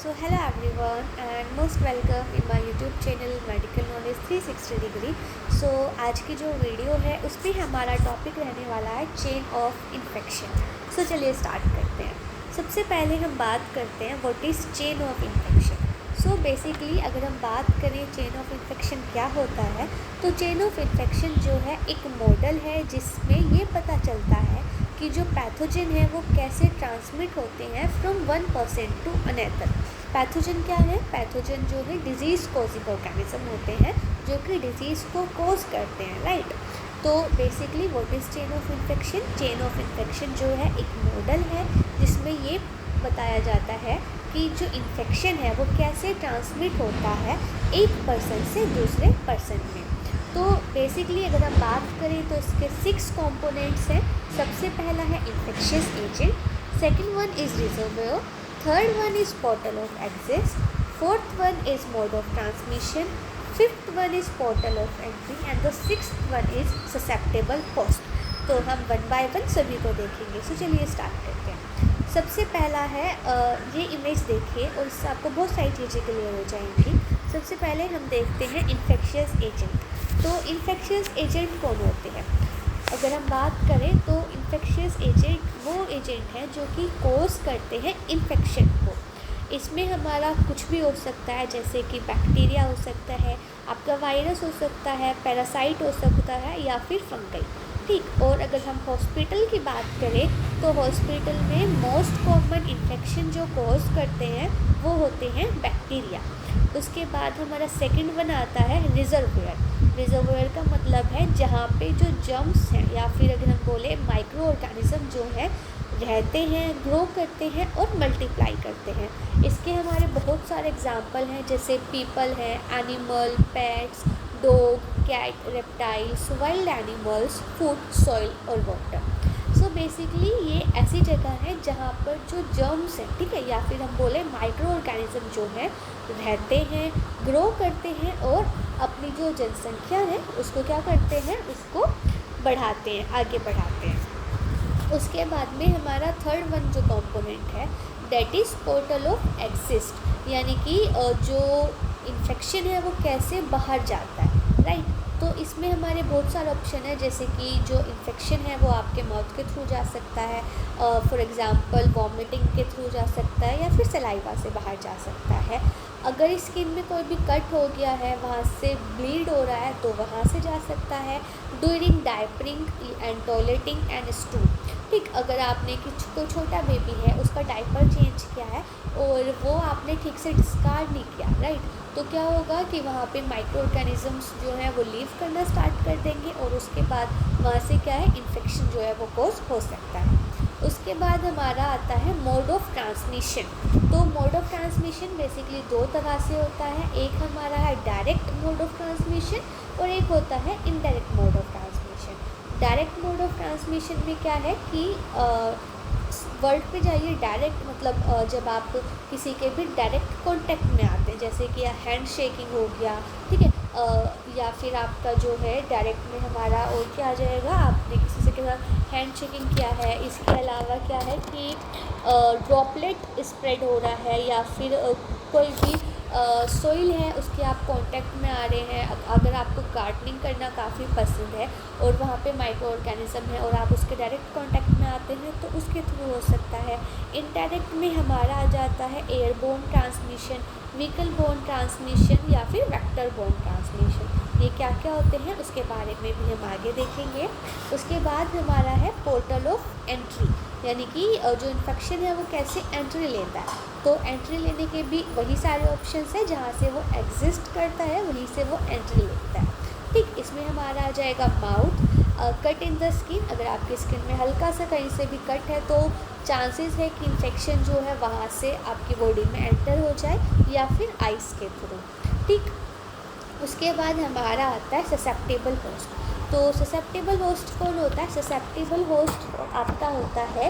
Hello everyone and most welcome in my YouTube channel Medical Knowledge 360 degree. आज की जो video है उसमें हमारा टॉपिक रहने वाला है चेन ऑफ इन्फेक्शन। चलिए स्टार्ट करते हैं। सबसे पहले हम बात करते हैं what is chain of infection. Basically अगर हम बात करें चेन ऑफ इन्फेक्शन क्या होता है, तो चेन ऑफ इन्फेक्शन जो है एक मॉडल है जिसमें ये पता चलता है कि जो पैथोजन है वो कैसे ट्रांसमिट होते हैं from one person to another. Pathogen क्या है? पैथोजन जो है डिजीज़ कॉजिंग ऑर्गेनिज्म होते हैं जो कि डिजीज़ को कॉज करते हैं, राइट। तो basically what is chain of infection? Chain of infection जो है एक मॉडल है जिसमें ये बताया जाता है कि जो इन्फेक्शन है वो कैसे ट्रांसमिट होता है एक पर्सन से दूसरे पर्सन में। तो बेसिकली अगर हम बात करें तो इसके 6 कंपोनेंट्स हैं। सबसे पहला है infectious agent, second one is reservoir, third one is portal of access, fourth one is mode of transmission, fifth one is portal of entry and the sixth one is susceptible host. तो हम one by one सभी को देखेंगे। चलिए start करते हैं। सबसे पहला है ये इमेज देखिए और इससे आपको बहुत सारी चीज़ें क्लियर हो जाएंगी। सबसे पहले हम देखते हैं इन्फेक्शियस एजेंट। तो इन्फेक्शियस एजेंट कौन होते हैं? अगर हम बात करें तो इन्फेक्शियस एजेंट वो एजेंट हैं जो कि कोज करते हैं इन्फेक्शन को। इसमें हमारा कुछ भी हो सकता है, जैसे कि बैक्टीरिया हो सकता है, आपका वायरस हो सकता है, पैरासाइट हो सकता है या फिर फंगल, ठीक। और अगर हम हॉस्पिटल की बात करें तो हॉस्पिटल में मोस्ट कॉमन इन्फेक्शन जो कॉज करते हैं वो होते हैं बैक्टीरिया। उसके बाद हमारा सेकंड वन आता है रिजर्वोयर। रिजर्वोयर का मतलब है जहाँ पे जो जर्म्स हैं या फिर अगर हम बोले माइक्रो ऑर्गेनिज्म जो है रहते हैं, ग्रो करते हैं और मल्टीप्लाई करते हैं। इसके हमारे बहुत सारे एग्जाम्पल हैं, जैसे पीपल हैं, animal, pets, dog, cat, reptiles, wild animals, food, soil और वाटर। बेसिकली ये ऐसी जगह है जहाँ पर जो जर्म्स हैं, ठीक है, या फिर हम बोले माइक्रो ऑर्गेनिज्म जो है रहते हैं, ग्रो करते हैं और अपनी जो जनसंख्या है उसको क्या करते हैं, उसको बढ़ाते हैं, आगे बढ़ाते हैं। उसके बाद में हमारा थर्ड वन जो कंपोनेंट है that is portal of exist, यानी कि जो इन्फेक्शन है वो कैसे बाहर जाता है, राइट। तो इसमें हमारे बहुत सारे ऑप्शन है, जैसे कि जो इन्फेक्शन है वो आपके माउथ के थ्रू जा सकता है, फॉर एग्ज़ाम्पल वॉमिटिंग के थ्रू जा सकता है या फिर सलाइवा से बाहर जा सकता है। अगर स्किन में कोई भी कट हो गया है, वहाँ से ब्लीड हो रहा है तो वहाँ से जा सकता है। During diapering and toileting and stool, ठीक। अगर आपने कोई छोटा बेबी है उसका डायपर चेंज किया है और वो आपने ठीक से डिस्कार्ड नहीं किया, राइट, तो क्या होगा कि वहाँ पे माइक्रो ऑर्गेनिजम्स जो है वो लीव करना स्टार्ट कर देंगे और उसके बाद वहाँ से क्या है, इन्फेक्शन जो है वो कॉज हो सकता है। उसके बाद हमारा आता है मोड ऑफ ट्रांसमिशन। तो मोड ऑफ ट्रांसमिशन बेसिकली दो तरह से होता है। एक हमारा है डायरेक्ट मोड ऑफ ट्रांसमिशन और एक होता है indirect mode of transmission. Direct mode of transmission में क्या है कि वर्ड पे जाइए, डायरेक्ट मतलब जब आप किसी के भी डायरेक्ट कांटेक्ट में आते हैं, जैसे कि हैंड शेकिंग हो गया, ठीक है, या फिर आपका जो है डायरेक्ट में हमारा और क्या आ जाएगा, आपने किसी से के साथ हैंड शेकिंग किया है। इसके अलावा क्या है कि ड्रॉपलेट स्प्रेड हो रहा है या फिर कोई भी सोइल है उसके आप कांटेक्ट में आ रहे हैं। अगर आपको गार्डनिंग करना काफ़ी पसंद है और वहाँ पे माइक्रो ऑर्गेनिज्म है और आप उसके डायरेक्ट कांटेक्ट में आते हैं तो उसके थ्रू हो सकता है। इनडायरेक्ट में हमारा आ जाता है airborne transmission, vehicle borne transmission या फिर वेक्टर बोर्न ट्रांसमिशन। ये क्या क्या होते हैं उसके बारे में भी हम आगे देखेंगे। उसके बाद हमारा है पोर्टल ऑफ एंट्री, यानी कि जो इन्फेक्शन है वो कैसे एंट्री लेता है। तो एंट्री लेने के भी वही सारे ऑप्शंस हैं, जहाँ से वो एग्जिस्ट करता है वहीं से वो एंट्री लेता है, ठीक। इसमें हमारा आ जाएगा mouth, cut in the skin. अगर आपकी स्किन में हल्का सा कहीं से भी कट है तो चांसेस है कि इन्फेक्शन जो है वहाँ से आपकी बॉडी में एंटर हो जाए या फिर आइस के थ्रू, ठीक। उसके बाद हमारा आता है ससेप्टेबल होस्ट। तो ससेप्टेबल होस्ट कौन होता है? ससेप्टेबल होस्ट आपका होता है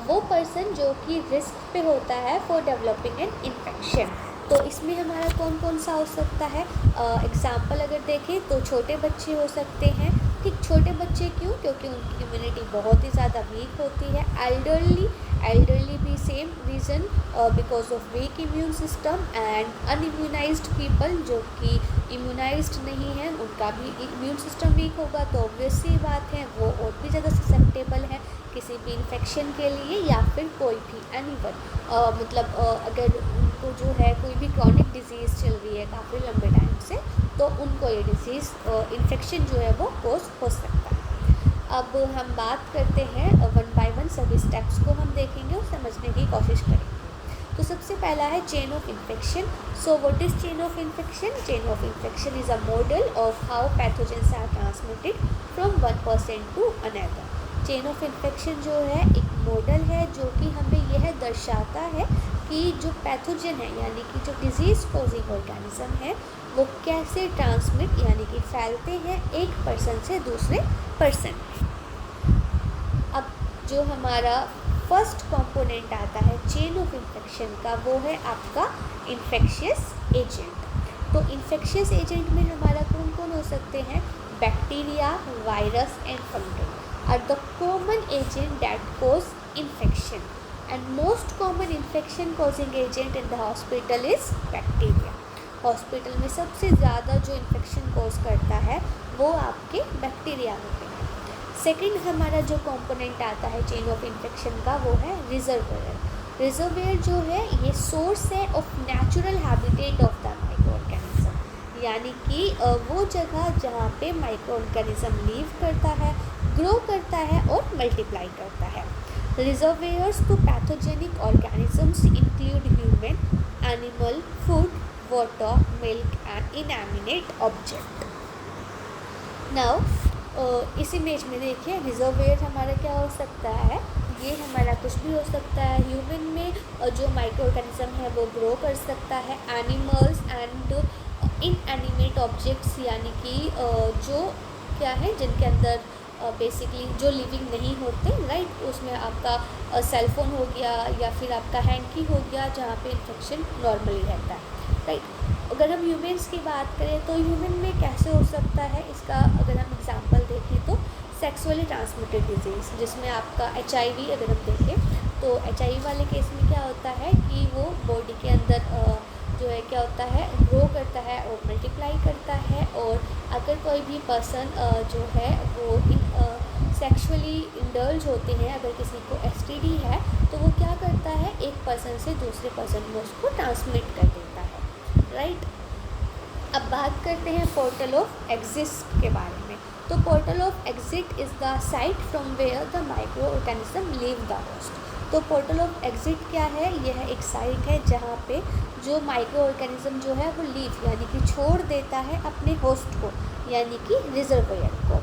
वो पर्सन जो कि रिस्क पे होता है फॉर डेवलपिंग एन इन्फेक्शन। तो इसमें हमारा कौन कौन सा हो सकता है? एग्जाम्पल अगर देखें तो छोटे बच्चे हो सकते हैं, ठीक। छोटे बच्चे क्यों? क्योंकि उनकी इम्यूनिटी बहुत ही ज़्यादा वीक होती है। elderly भी same reason, because of weak immune system, and unimmunized people जो कि इम्यूनाइज्ड नहीं है उनका भी इम्यून सिस्टम वीक होगा, तो ऑब्वियस सी बात है वो और भी ज़्यादा ससेप्टेबल है किसी भी इन्फेक्शन के लिए, या फिर कोई भी एनीवन, मतलब अगर उनको जो है कोई भी क्रॉनिक डिजीज़ चल रही है काफ़ी लंबे टाइम से, तो उनको ये डिजीज़ इन्फेक्शन जो है वो कोज हो सकता है। अब हम बात करते हैं वन बाय वन, सभी स्टेप्स को हम देखेंगे और समझने की कोशिश करेंगे। तो सबसे पहला है chain of infection. So what is chain of infection? Chain of infection is a model of how pathogens are transmitted from one person to another. Chain of infection जो है एक मॉडल है जो कि हमें यह दर्शाता है कि जो पैथोजन है यानी कि जो डिजीज़ कॉजिंग ऑर्गेनिज्म है वो कैसे ट्रांसमिट यानी कि फैलते हैं एक पर्सन से दूसरे पर्सन में। अब जो हमारा फर्स्ट कंपोनेंट आता है चेन ऑफ इन्फेक्शन का वो है आपका इन्फेक्शियस एजेंट। तो इन्फेक्शियस एजेंट में हमारा कौन कौन हो सकते हैं? Bacteria, virus and fungus are the common agent that cause infection, and most common infection causing agent in the hospital is bacteria. Hospital में सबसे ज़्यादा जो इन्फेक्शन कॉज करता है वो आपके बैक्टीरिया होते हैं। सेकंड हमारा जो कंपोनेंट आता है चेन ऑफ इन्फेक्शन का वो है रिजर्वेयर। रिजर्वेयर जो है ये सोर्स है of natural habitat of the micro organism, यानी कि वो जगह जहाँ पे माइक्रो ऑर्गेनिज्म लीव करता है, ग्रो करता है और मल्टीप्लाई करता है। Reservoirs to pathogenic organisms include human, animal, food, water, milk and inanimate object. Now इस इमेज में देखिए रिजर्वेयर हमारा क्या हो सकता है, ये हमारा कुछ भी हो सकता है। ह्यूमन में जो माइक्रो ऑर्गेनिज्म है वो ग्रो कर सकता है, एनिमल्स एंड इनएनिमेट ऑब्जेक्ट्स यानी कि जो क्या है जिनके अंदर बेसिकली जो लिविंग नहीं होते, राइट, उसमें आपका सेलफोन हो गया या फिर आपका हैंकी हो गया जहाँ पे इन्फेक्शन नॉर्मली रहता है, राइट। अगर हम ह्यूमन्स की बात करें तो ह्यूमन में कैसे हो सकता है, इसका अगर हम एग्जांपल देखें तो सेक्सुअली ट्रांसमिटेड डिजीज़ जिसमें आपका HIV अगर हम देखें तो HIV वाले केस में क्या होता है कि वो बॉडी के अंदर जो है क्या होता है ग्रो करता है और मल्टीप्लाई करता है, और अगर कोई भी पर्सन जो है वो सेक्सुअली इंडल्ज होते हैं, अगर किसी को STD है तो वो क्या करता है एक पर्सन से दूसरे पर्सन में उसको ट्रांसमिट कर देता है, राइट। अब बात करते हैं पोर्टल ऑफ एग्जिट के बारे में। तो portal of exit is the site from where the micro organism leave the host. तो पोर्टल ऑफ एग्जिट क्या है? यह एक साइट है जहाँ पे जो माइक्रो ऑर्गेनिज्म जो है वो लीव यानी कि छोड़ देता है अपने होस्ट को यानी कि रिजर्वेयर को।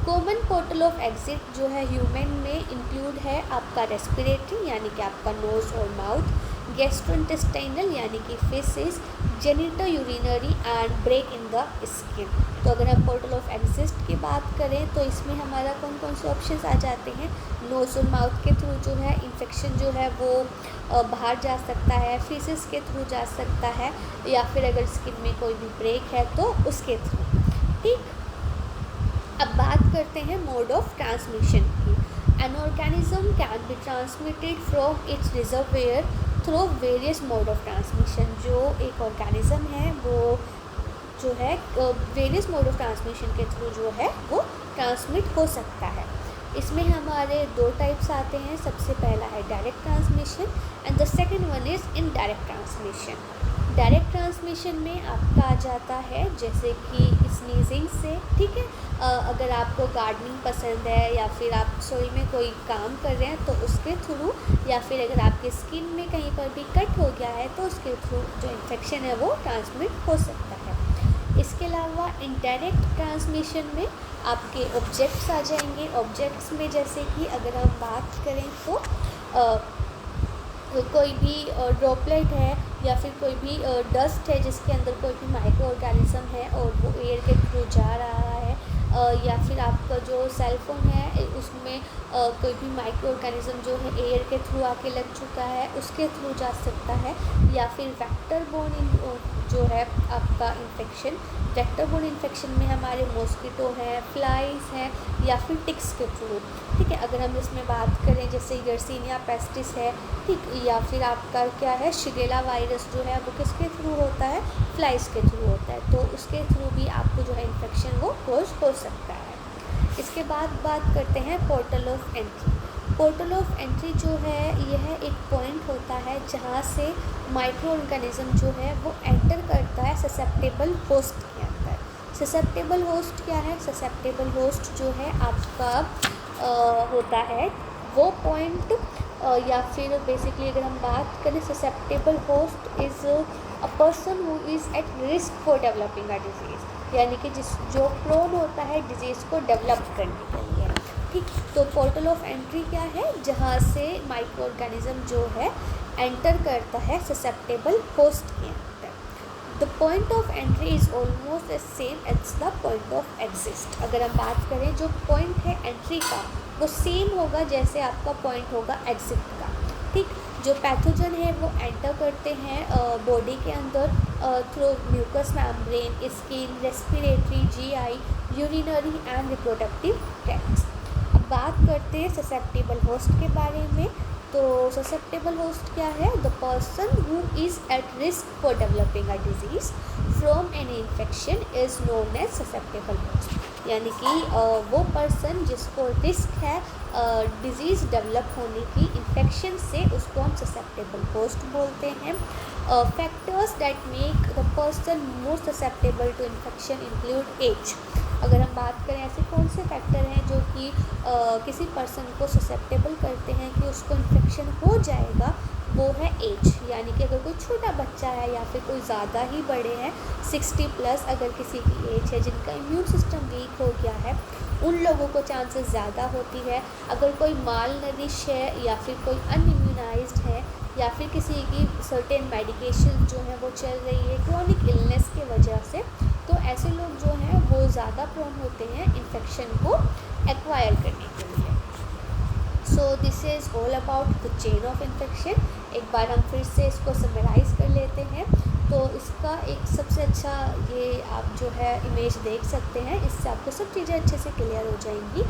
कॉमन पोर्टल ऑफ एग्जिट जो है ह्यूमन में इंक्लूड है आपका रेस्पिरेटरी यानी कि आपका नोज और माउथ, गैस्ट्रोइंटेस्टाइनल यानी कि faeces, genito urinary and break in the skin. तो अगर हम पोर्टल ऑफ एग्जिट की बात करें तो इसमें हमारा कौन कौन से ऑप्शंस आ जाते हैं? नोज और माउथ के थ्रू जो है इन्फेक्शन जो है वो बाहर जा सकता है, फेसेस के थ्रू जा सकता है, या फिर अगर स्किन में कोई भी ब्रेक है तो उसके थ्रू, ठीक। अब बात करते हैं मोड ऑफ ट्रांसमिशन की। An organism can be transmitted from its reservoir through various mode of transmission. जो एक ऑर्गेनिज्म है वो जो है वेरियस मोड ऑफ ट्रांसमिशन के थ्रू जो है वो ट्रांसमिट हो सकता है। इसमें हमारे दो टाइप्स आते हैं। सबसे पहला है direct transmission and the second one is indirect transmission. Direct transmission में आपका आ जाता है जैसे कि स्नीजिंग से, ठीक है। अगर आपको गार्डनिंग पसंद है या फिर आप रसोई में कोई काम कर रहे हैं तो उसके थ्रू, या फिर अगर आपके स्किन में कहीं पर भी कट हो गया है तो उसके थ्रू जो इन्फेक्शन है वो ट्रांसमिट हो सकता है। इसके अलावा इनडायरेक्ट ट्रांसमिशन में आपके ऑब्जेक्ट्स आ जाएंगे। ऑब्जेक्ट्स में जैसे कि अगर हम बात करें तो कोई भी ड्रॉपलेट है या फिर कोई भी डस्ट है जिसके अंदर कोई भी माइक्रो ऑर्गेनिज्म है और वो एयर के थ्रू जा रहा है, या फिर आपका जो सेल फोन है उसमें कोई भी माइक्रो ऑर्गेनिज्म जो है एयर के थ्रू आके लग चुका है, उसके थ्रू जा सकता है। या फिर वेक्टर बोर्न जो है आपका इन्फेक्शन, वेक्टर बोर्न इन्फेक्शन में हमारे मॉस्किटो हैं, फ्लाइज हैं, या फिर टिक्स के थ्रू। ठीक है, अगर हम इसमें बात करें जैसे यर्सीनिया पेस्टिस है, ठीक, या फिर आपका क्या है शिगेला वायरस जो है वो किसके थ्रू होता है, फ्लाइज के थ्रू होता है, तो उसके थ्रू भी आपको जो है इन्फेक्शन वो कोज हो सकता है। इसके बाद बात करते हैं portal of entry. Portal of entry जो है यह एक पॉइंट होता है जहाँ से माइक्रो ऑर्गेनिज्म जो है वो एंटर करता है ससेप्टेबल होस्ट के अंदर। ससेप्टेबल होस्ट क्या है, ससेप्टेबल होस्ट जो है आपका होता है वो पॉइंट, या फिर बेसिकली अगर हम बात करें susceptible host is a person who is at risk for developing a disease, यानी कि जो प्रोन होता है डिजीज़ को डेवलप करने के लिए। ठीक, तो पोर्टल ऑफ एंट्री क्या है, जहाँ से माइक्रो ऑर्गेनिज्म जो है एंटर करता है ससेप्टेबल होस्ट के अंदर। The point of entry is almost the same as the point of exist. अगर हम बात करें जो पॉइंट है एंट्री का वो सेम होगा जैसे आपका पॉइंट होगा एग्जिट का। ठीक, जो पैथोजन है वो एंटर करते हैं बॉडी के अंदर through mucous membrane, skin, respiratory, GI, urinary and reproductive tracts. अब बात करते हैं ससेप्टेबल होस्ट के बारे में। तो ससेप्टेबल होस्ट क्या है, the person who is at risk for developing a disease from any infection is known as susceptible host, यानी कि वो पर्सन जिसको रिस्क है डिजीज़ डेवलप होने की इन्फेक्शन से, उसको हम ससेप्टेबल होस्ट बोलते हैं। Factors that make the person more susceptible to infection include age. अगर हम बात करें ऐसे कौन से फैक्टर हैं जो कि किसी पर्सन को ससेप्टेबल करते हैं कि उसको इन्फेक्शन हो जाएगा, वो है एज, यानी कि अगर कोई छोटा बच्चा है या फिर कोई ज़्यादा ही बड़े हैं 60+ अगर किसी की एज है जिनका इम्यून सिस्टम वीक हो गया है, उन लोगों को चांसेस ज़्यादा होती है। अगर कोई माल नरिश है या फिर कोई अनइम्यूनाइज्ड है या फिर किसी की सर्टेन मेडिकेशन जो है वो चल रही है क्रॉनिक इलनेस की वजह से, तो ऐसे लोग जो हैं वो ज़्यादा प्रोन होते हैं इन्फेक्शन को एक्वायर करने के लिए। So this is all about the chain of infection. एक बार हम फिर से इसको समराइज़ कर लेते हैं। तो इसका एक सबसे अच्छा ये आप जो है इमेज देख सकते हैं, इससे आपको सब चीज़ें अच्छे से क्लियर हो जाएंगी।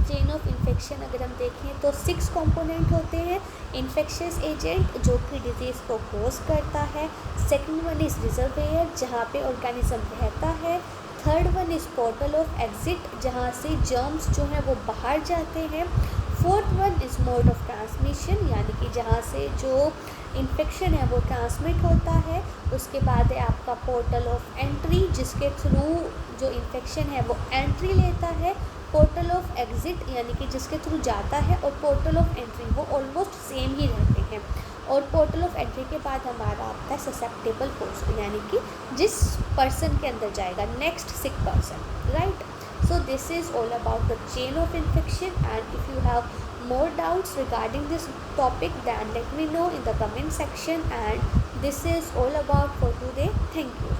चेन ऑफ इन्फेक्शन अगर हम देखें तो 6 कंपोनेंट होते हैं। इन्फेक्शियस एजेंट जो कि डिजीज़ को कोज करता है। सेकंड वन इज़ रिजर्वेयर जहाँ पे ऑर्गेनिज्म रहता है। Third one is portal of exit जहाँ से जर्म्स जो हैं वो बाहर जाते हैं। Fourth one is mode of transmission यानी कि जहाँ से जो इन्फेक्शन है वो ट्रांसमिट होता है। उसके बाद है आपका पोर्टल ऑफ एंट्री जिसके थ्रू जो इन्फेक्शन है वो एंट्री लेता है। पोर्टल ऑफ एग्जिट यानी कि जिसके थ्रू जाता है, और पोर्टल ऑफ एंट्री वो ऑलमोस्ट सेम ही रहते हैं। और पोर्टल ऑफ एंट्री के बाद हमारा आता है ससेप्टेबल होस्ट यानी कि जिस पर्सन के अंदर जाएगा next sick person, right. So this is all about the chain of infection, and if you have more doubts regarding this topic then let me know in the comment section, and this is all about for today. Thank you.